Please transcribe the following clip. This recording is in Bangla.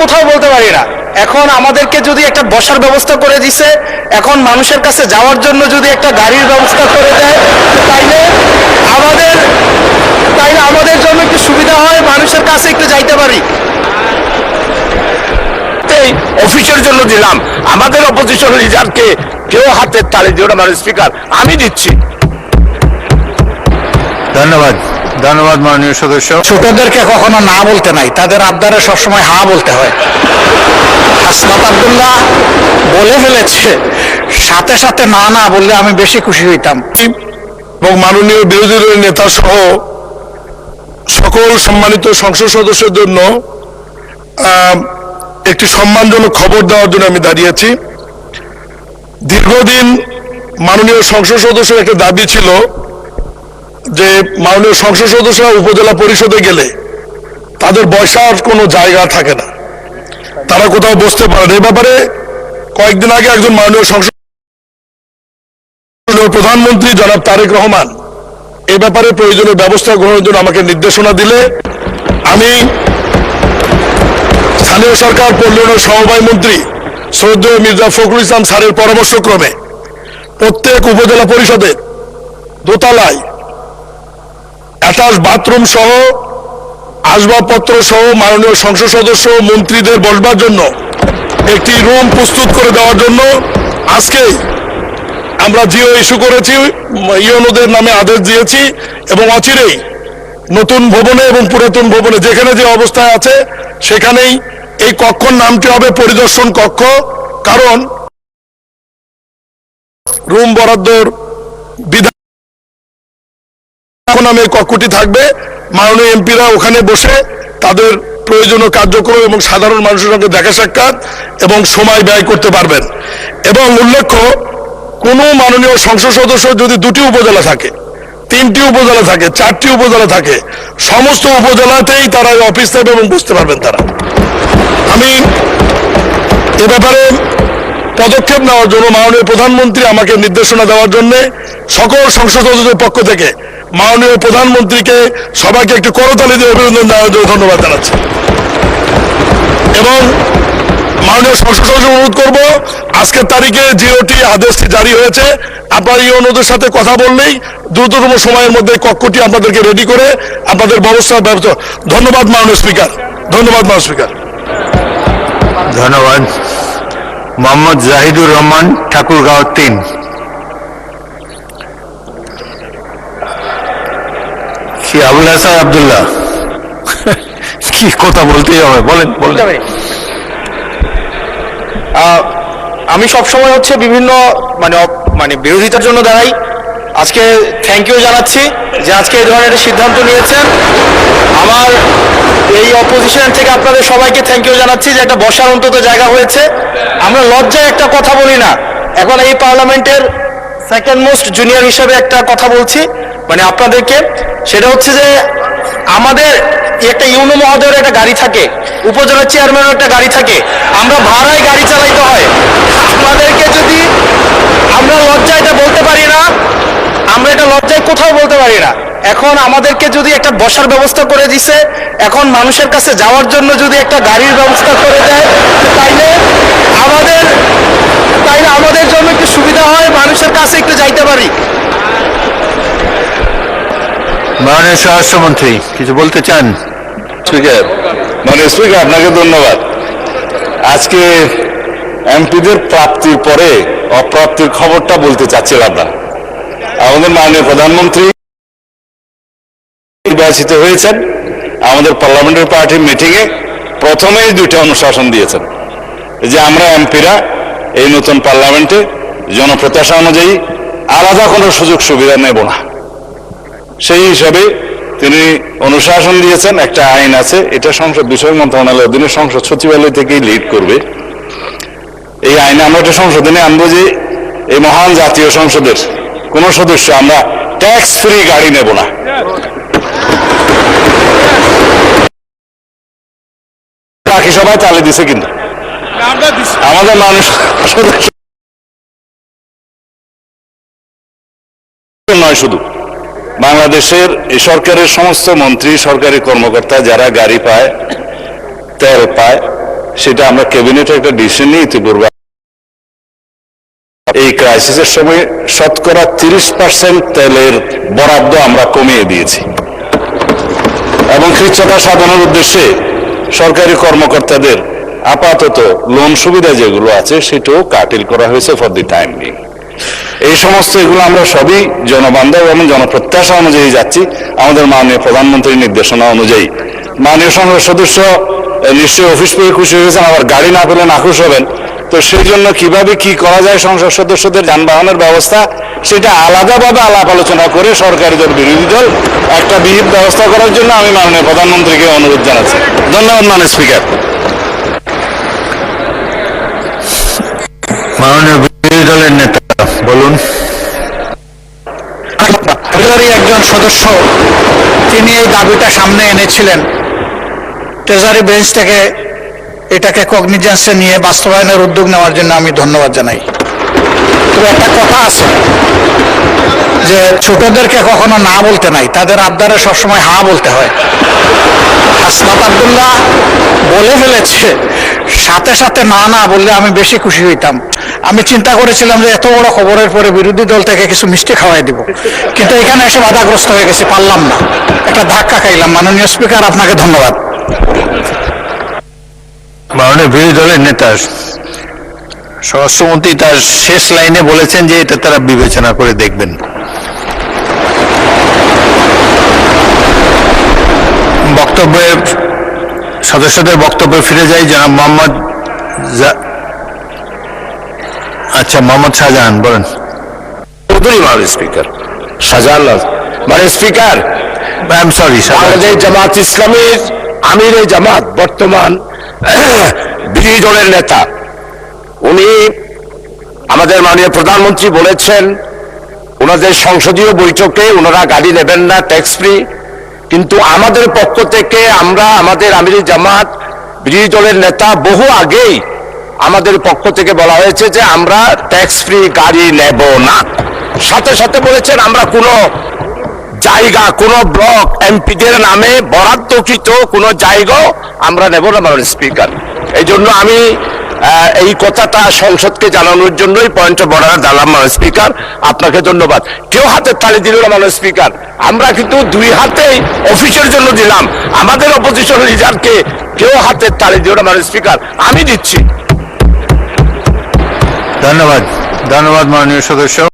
কোথাও বলতে পারি না। এখন আমাদেরকে যদি একটা বসার ব্যবস্থা করে দিছে, এখন মানুষের কাছে যাওয়ার জন্য যদি একটা গাড়ির ব্যবস্থা করে দেয়, তাইলে আমাদের আমাদের জন্য একটু সুবিধা হয়, মানুষের কাছে একটু যাইতে পারি। অফিসের জন্য দিলাম, আমাদের অপোজিশন লিডারকে কেউ হাতের তালে দিও না, মানে স্পিকার আমি দিচ্ছি। ধন্যবাদ, ধন্যবাদ মাননীয় সদস্য। ছোটদেরকে কখনো না বলতে নাই, তাদের আবদারে সবসময় হা বলতে হয়। হাসনাত আব্দুল্লাহ বলে ফেলেছে, সাথে সাথে না না বললে আমি বেশি খুশি হইতাম। এবং মাননীয় বিরোধী দলের নেতা সহ সকল সম্মানিত সংসদ সদস্যের জন্য একটি সম্মানজনক খবর দেওয়ার জন্য আমি দাঁড়িয়েছি। দীর্ঘদিন মাননীয় সংসদ সদস্যের একটা দাবি ছিল যে মাননীয় সংসদ সদস্যরা উপজেলা পরিষদে গেলে তাদের বসার কোনো জায়গা থাকে না, তারা কোথাও বসতে পারে না। এ ব্যাপারে কয়েকদিন আগে একজন মাননীয় সংসদ প্রধানমন্ত্রী জনাব তারেক রহমান এ ব্যাপারে প্রয়োজনীয় ব্যবস্থা গ্রহণের জন্য আমাকে নির্দেশনা দিলে আমি স্থানীয় সরকার পল্লী সমবায় মন্ত্রী সৈয়দ মির্জা ফখরুল ইসলাম স্যারের পরামর্শক্রমে প্রত্যেক উপজেলা পরিষদের দোতলায় অ্যাটাচ বাথরুম সহ আসবাবপত্র সহ মাননীয় সংসদ সদস্য মন্ত্রীদের বসবার জন্য একটি রুম প্রস্তুত করে দেওয়ার জন্য আজকেই আমরা জিও ইস্যু করেছি, ইউনোদের নামে আদেশ দিয়েছি এবং অচিরেই নতুন ভবনে এবং পুরাতন ভবনে যেখানে যে অবস্থায় আছে সেখানেই এই কক্ষর নামটি হবে পরিদর্শন কক্ষ। কারণ রুম বরাদ্দর বিধান নামে কক্ষটি থাকবে, মাননীয় এমপিরা ওখানে বসে তাদের প্রয়োজনীয় কার্যক্রম এবং সাধারণ মানুষের সঙ্গে দেখা সাক্ষাৎ এবং সময় ব্যয় করতে পারবেন। এবং উল্লেখ্য, কোনো মাননীয় সংসদ সদস্য যদি 2টি উপজেলা থাকে, 3টি উপজেলা থাকে, 4টি উপজেলা থাকে, সমস্ত উপজেলাতেই তারা অফিস থাকবে এবং বুঝতে পারবেন তারা। আমি এ ব্যাপারে পদক্ষেপ নেওয়ার জন্য মাননীয় প্রধানমন্ত্রী আমাকে নির্দেশনা দেওয়ার জন্য সকল সংসদ সদস্যদের পক্ষ থেকে মাননীয় প্রধানমন্ত্রীকে সবাইকে একটি করতালি দিয়ে অভিনন্দন জানানোর জন্য ধন্যবাদ জানাচ্ছি। এবং মাননীয় সংসদ সদস্য অনুরোধ করব, আজকের তারিখে জিওটি আদেশটি জারি হয়েছে, আপনারা এই অনুরোধের সাথে কথা বললেই দ্রুততম সময়ের মধ্যে কক্ষটি আপনাদেরকে রেডি করে আপনাদের ব্যবস্থা। ধন্যবাদ মাননীয় স্পিকার, ধন্যবাদ মাননীয় স্পিকার। ধন্যবাদ। মোহাম্মদ জাহিদুর রহমান, ঠাকুরগাঁও 3। কি আবুল হাসান আব্দুল্লাহ কি কথা বলতেই হবে, বলেন বলেন। আমি সবসময় হচ্ছে বিভিন্ন মানে বিরোধিতার জন্য দাঁড়াই। আজকে থ্যাংক ইউ জানাচ্ছি যে আজকে এই ধরনের একটা সিদ্ধান্ত নিয়েছেন। আমার এই অপোজিশন থেকে আপনাদের সবাইকে থ্যাংক ইউ জানাচ্ছি যে একটা বসার অন্তত জায়গা হয়েছে। আমরা লজ্জায় একটা কথা বলি না, এখন এই পার্লামেন্টের সেকেন্ড মোস্ট জুনিয়র হিসেবে একটা কথা বলছি মানে আপনাদেরকে, সেটা হচ্ছে যে আমাদের একটা ইউনো মহোদয়ের একটা গাড়ি থাকে, উপজেলা চেয়ারম্যানের একটা গাড়ি থাকে, আমরা ভাড়ায় গাড়ি চালাইতে হয়। আমাদেরকে যদি আমরা লজ্জায় এটা বলতে পারি না, আমরা এটা লজ্জায় কোথাও বলতে পারি না। এখন আমাদেরকে যদি একটা বসার ব্যবস্থা করে দিছে, এখন মানুষের কাছে যাওয়ার জন্য যদি একটা গাড়ির ব্যবস্থা করে দেয়, তাইলে আমাদের জন্য একটু সুবিধা হয়, মানুষের কাছে একটু যাইতে পারি। মাননীয় স্বরাষ্ট্রমন্ত্রী কিছু বলতে চান? স্পিকার, মাননীয় স্পিকার আপনাকে ধন্যবাদ। আজকে এমপিদের প্রাপ্তির পরে অপ্রাপ্তির খবরটা বলতে চাচ্ছিলাম না। আমাদের মাননীয় প্রধানমন্ত্রী নির্বাচিত হয়েছেন, আমাদের পার্লামেন্টারি পার্টির মিটিংয়ে প্রথমেই 2টা অনুশাসন দিয়েছেন যে আমরা এমপিরা এই নতুন পার্লামেন্টে জনপ্রত্যাশা অনুযায়ী আলাদা কোনো সুযোগ সুবিধা নেব না। সেই হিসাবে তিনি অনুশাসন দিয়েছেন, একটা আইন আছে, এটা সংসদ বিষয় মন্ত্রণালয়ের অধীনে সংসদ সচিবালয় থেকেই লিড করবে। এই আইনে আমরা একটা সংশোধনে আনবো যে এই মহান জাতীয় সংসদের কোন সদস্য আমরা ট্যাক্স ফ্রি গাড়ি নেব না। বাকি সবাই তালে দিছে কিন্তু আমাদের মানুষ নয়, শুধু বাংলাদেশের এই সরকারের সমস্ত মন্ত্রী, সরকারি কর্মকর্তা যারা গাড়ি পায়, তেল পায়, সেটা আমরা ক্যাবিনেটে একটা ডিসিশন নিয়ে ইতিপূর্বে এই ক্রাইসিসের সময় শতকরা 30% তেলের বরাদ্দ আমরা কমিয়ে দিয়েছি এবং কৃচ্ছ্রতা সাধনের উদ্দেশ্যে সরকারি কর্মকর্তাদের আপাতত লোন সুবিধা যেগুলো আছে সেটাও কাটিল করা হয়েছে ফর দি টাইম বিং। এই সমস্ত এগুলো আমরা সবই জনবান্ধব এবং জনপ্রত্যাশা অনুযায়ী যাচ্ছি, আমাদের মাননীয় প্রধানমন্ত্রীর নির্দেশনা অনুযায়ী। মাননীয় সংসদ সদস্য নিশ্চয়ই অফিস পেয়ে খুশি হয়েছেন, আবার গাড়ি না পেলে নাখুশ হবেন। তো সেই জন্য কিভাবে কি করা যায় সংসদ সদস্যদের যানবাহনের ব্যবস্থা, সেটা আলাদাভাবে আলাপ আলোচনা করে সরকারি দল বিরোধী দল একটা বিহিত ব্যবস্থা করার জন্য আমি মাননীয় প্রধানমন্ত্রীকে অনুরোধ জানাচ্ছি। ধন্যবাদ মাননীয় স্পিকার। মাননীয় বিরোধী দলের নেতা বলুন। ট্রেজারি একজন সদস্য, তিনি এই দাবিটা সামনে এনেছিলেন। ট্রেজারি বেঞ্চ থেকে এটাকে কগনিজেন্সে নিয়ে বাস্তবায়নের উদ্যোগ নেওয়ার জন্য আমি ধন্যবাদ জানাই। তবে একটা কথা আছে যে ছোটদেরকে কখনো না বলতে নাই, তাদের আবদারে সবসময় হা বলতে হয়। হাসনাত আব্দুল্লাহ বলে ফেলেছে, সাথে সাথে না না বললে আমি বেশি খুশি হইতাম। আমি চিন্তা করেছিলাম যে এত বড় খবরের পরে বিরোধী দল থেকে কিছু মিষ্টি খাওয়াই দিব, কিন্তু এখানে এসে বাধাগ্রস্ত হয়ে গেছি, পারলাম না, একটা ধাক্কা খাইলাম। মাননীয় স্পিকার, আপনাকে ধন্যবাদ। মাননীয় বিরোধী দলের নেতা স্বরাষ্ট্রমন্ত্রী তার শেষ লাইনে বলেছেন যে এটা তারা বিবেচনা করে দেখবেন। বক্তব্যে সদস্যদের বক্তব্যে ফিরে যাই। জনাব মোহাম্মদ মোহাম্মদ শাহজাহান বলেন। মাননীয় স্পিকার, শাহজাহান মানে speaker, I am sorry, Bangladesh Jamaat ইসলামীর আমির জামাত বর্তমান বিরোধী দলের নেতা, উনি আমাদের মাননীয় প্রধানমন্ত্রী বলেছেন ওনাদের সংসদীয় বৈঠকে ওনারা গাড়ি নেবেন না, ট্যাক্স ফ্রি। কিন্তু আমাদের পক্ষ থেকে আমরা, আমাদের আমির জামাত বিরোধী দলের নেতা, বহু আগেই আমাদের পক্ষ থেকে বলা হয়েছে যে আমরা ট্যাক্স ফ্রি গাড়ি নেব না। সাথে সাথে বলেছেন আমরা কোনো জায়গা, কোনো ব্লক এমপিদের নামে বরাদ্দকৃত কোনো জায়গাও আমরা নেব না মাননীয় স্পিকার। এই জন্য আমি এই কথাটা সংসদকে জানানোর জন্যই পয়েন্ট অফ অর্ডার দিলাম মাননীয় স্পিকার। আপনাকে ধন্যবাদ। কেউ হাতের তালি দিল না মাননীয় স্পিকার, আমরা কিন্তু দুই হাতেই অফিসের জন্য দিলাম। আমাদের অপোজিশন লিডারকে কেউ হাতের তালি দিল না মাননীয় স্পিকার, আমি দিচ্ছি। ধন্যবাদ। ধন্যবাদ মাননীয় সদস্য।